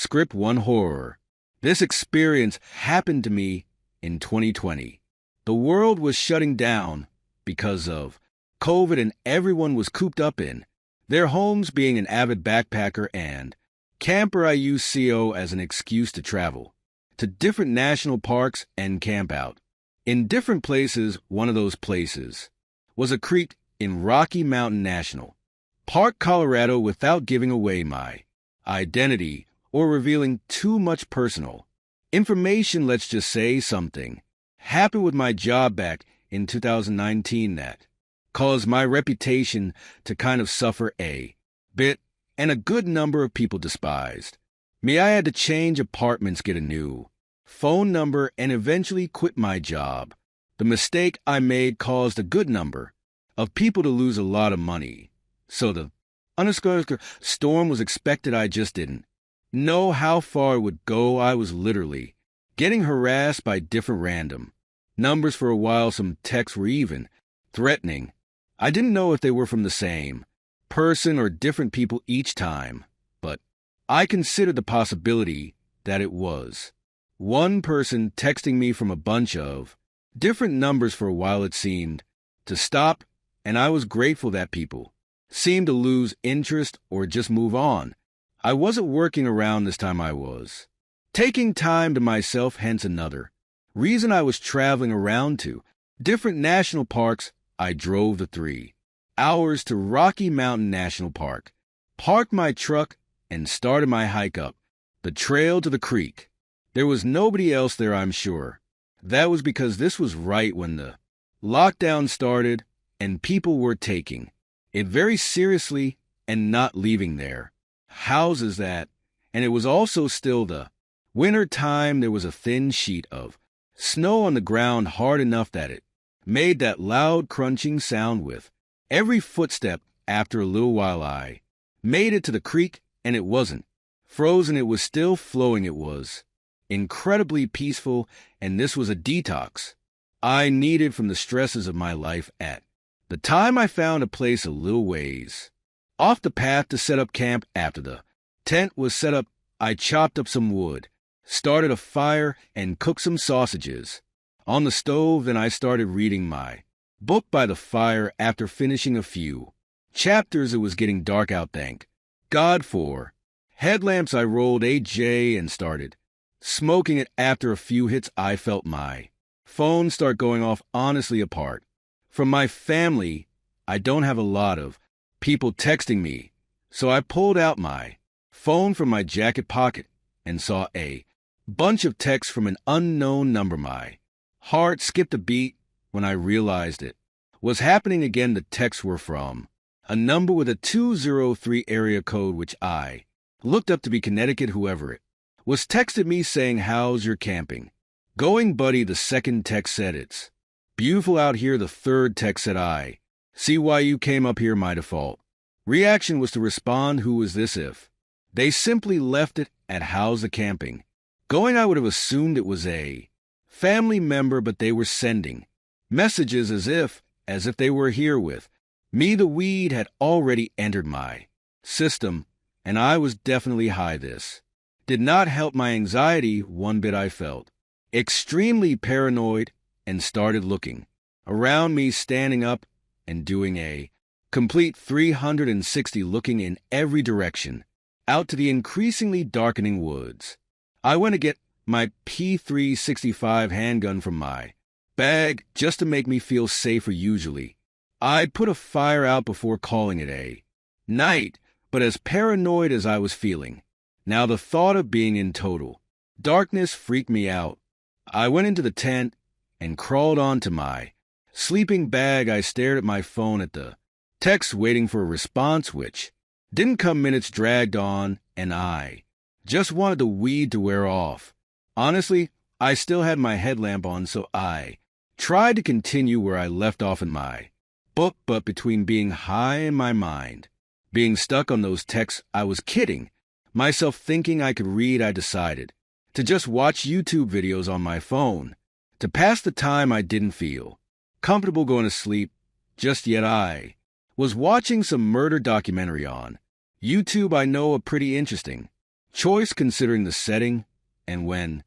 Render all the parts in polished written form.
Script 1 Horror. This experience happened to me in 2020. The world was shutting down because of COVID and everyone was cooped up in their homes. Being an avid backpacker and camper, I used CO as an excuse to travel to different national parks and camp out in different places. One of those places was a creek in Rocky Mountain National Park, Colorado, without giving away my identity or revealing too much personal information. Let's just say something happened with my job back in 2019 that caused my reputation to kind of suffer a bit, and a good number of people despised me. I had to change apartments, get a new phone number, and eventually quit my job. The mistake I made caused a good number of people to lose a lot of money. So the storm was expected. I just didn't know how far it would go. I was literally getting harassed by different random numbers for a while. Some texts were even threatening. I didn't know if they were from the same person or different people each time, but I considered the possibility that it was one person texting me from a bunch of different numbers. For a while it seemed to stop, and I was grateful that people seemed to lose interest or just move on. I wasn't working around this time. I was taking time to myself, hence another reason I was traveling around to different national parks. I drove the 3 hours to Rocky Mountain National Park, parked my truck, and started my hike up the trail to the creek. There was nobody else there, I'm sure. That was because this was right when the lockdown started and people were taking it very seriously and not leaving their houses. And it was also still the winter time. There was a thin sheet of snow on the ground, hard enough that it made that loud crunching sound with every footstep. After a little while I made it to the creek, and it wasn't frozen. It was still flowing. It was incredibly peaceful, and this was a detox I needed from the stresses of my life. At the time, I found a place a little ways off the path to set up camp. After the tent was set up, I chopped up some wood, started a fire, and cooked some sausages on the stove. Then I started reading my book by the fire. After finishing a few chapters, it was getting dark out. Thank God for headlamps. I rolled a J and started smoking it. After a few hits, I felt my phone start going off. Honestly, apart from my family, I don't have a lot of people texting me, so I pulled out my phone from my jacket pocket and saw a bunch of texts from an unknown number. My heart skipped a beat when I realized it was happening again. The texts were from a number with a 203 area code, which I looked up to be Connecticut. Whoever it was texted me saying, "How's your camping going, buddy?" The second text said, "It's beautiful out here." The third text said, "I see why you came up here." My default reaction was to respond, "Who is this?" If they simply left it at "How's the camping going?" I would have assumed it was a family member, but they were sending messages as if they were here with me. The weed had already entered my system, and I was definitely high. This did not help my anxiety one bit. I felt extremely paranoid and started looking around me, standing up and doing a complete 360, looking in every direction out to the increasingly darkening woods. I went to get my P365 handgun from my bag just to make me feel safer. Usually, I'd put a fire out before calling it a night, but as paranoid as I was feeling, now the thought of being in total darkness freaked me out. I went into the tent and crawled onto my sleeping bag. I stared at my phone at the text, waiting for a response, which didn't come. Minutes dragged on, and I just wanted the weed to wear off. Honestly, I still had my headlamp on, so I tried to continue where I left off in my book, but between being high and my mind being stuck on those texts, I was kidding myself thinking I could read. I decided to just watch YouTube videos on my phone. To pass the time, I didn't feel comfortable going to sleep just yet. I was watching some murder documentary on YouTube. I know, a pretty interesting Choice considering the setting, and when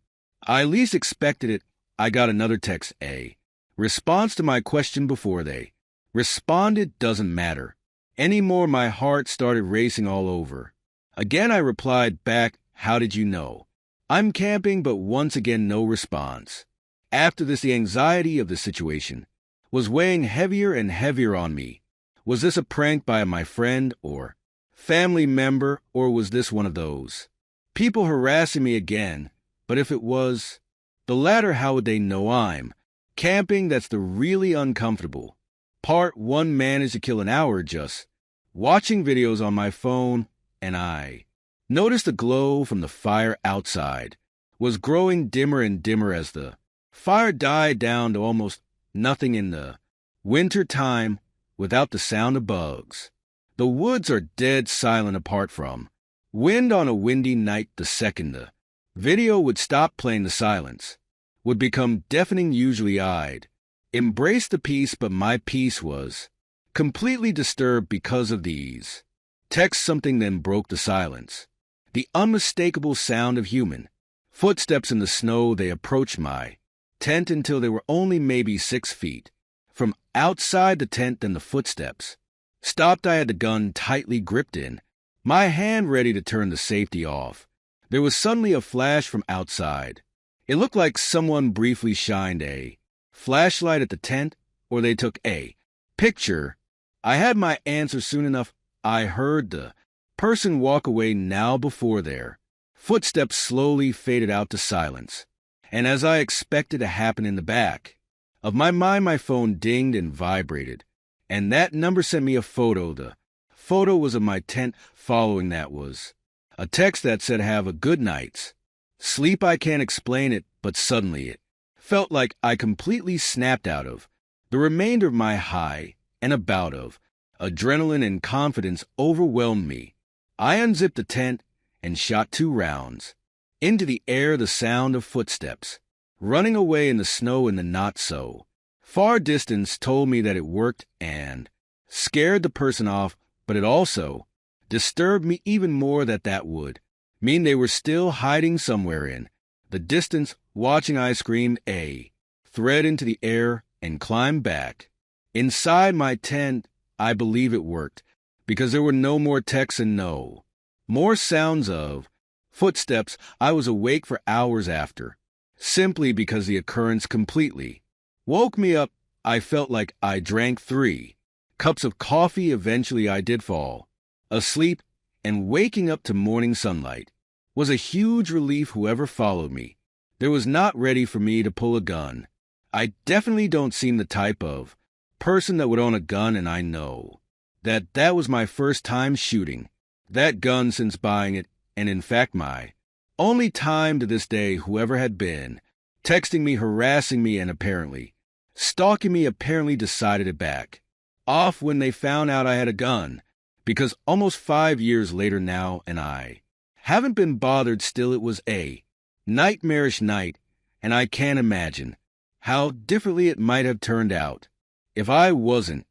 I least expected it, I got another text A. Response to my question before they responded doesn't matter. Anymore, my heart started racing all over. Again, I replied back, how did you know? I'm camping, but once again, no response. After this, the anxiety of the situation was weighing heavier and heavier on me. Was this a prank by my friend or family member, or was this one of those people harassing me again? But if it was the latter, how would they know I'm camping? That's the really uncomfortable part. One managed to kill an hour just watching videos on my phone, and I noticed the glow from the fire outside was growing dimmer and dimmer as the fire died down to almost nothing in the winter time without the sound of bugs. The woods are dead silent apart from wind on a windy night. The second the video would stop playing, the silence would become deafening. Usually I'd embrace the peace, but my peace was completely disturbed because of these texts. Something then broke the silence. The unmistakable sound of human footsteps in the snow. They approached my tent until they were only maybe 6 feet from outside the tent. Then the footsteps stopped. I had the gun tightly gripped in my hand, ready to turn the safety off. There was suddenly a flash from outside. It looked like someone briefly shined a flashlight at the tent, or they took a picture. I had my answer soon enough. I heard the person walk away now before their footsteps slowly faded out to silence. And as I expected to happen, in the back of my mind, my phone dinged and vibrated, and that number sent me a photo. The photo was of my tent. Following that was a text that said, have a good night's sleep. I can't explain it, but suddenly it felt like I completely snapped out of the remainder of my high, and a bout of adrenaline and confidence overwhelmed me. I unzipped the tent and shot 2 rounds into the air. The sound of footsteps running away in the snow in the not so far distance told me that it worked and scared the person off, but it also disturbed me even more that would mean they were still hiding somewhere in the distance, watching. I screamed a threat into the air and climbed back inside my tent. I believe it worked, because there were no more texts and no more sounds of footsteps. I was awake for hours after, simply because the occurrence completely woke me up. I felt like I drank 3 cups of coffee. Eventually I did fall asleep, and waking up to morning sunlight was a huge relief. Whoever followed me, there was not ready for me to pull a gun. I definitely don't seem the type of person that would own a gun, and I know that was my first time shooting that gun since buying it, and in fact my only time to this day. Whoever had been texting me, harassing me, and apparently stalking me apparently decided to back off when they found out I had a gun, because almost 5 years later now, and I haven't been bothered. Still, it was a nightmarish night, and I can't imagine how differently it might have turned out if I wasn't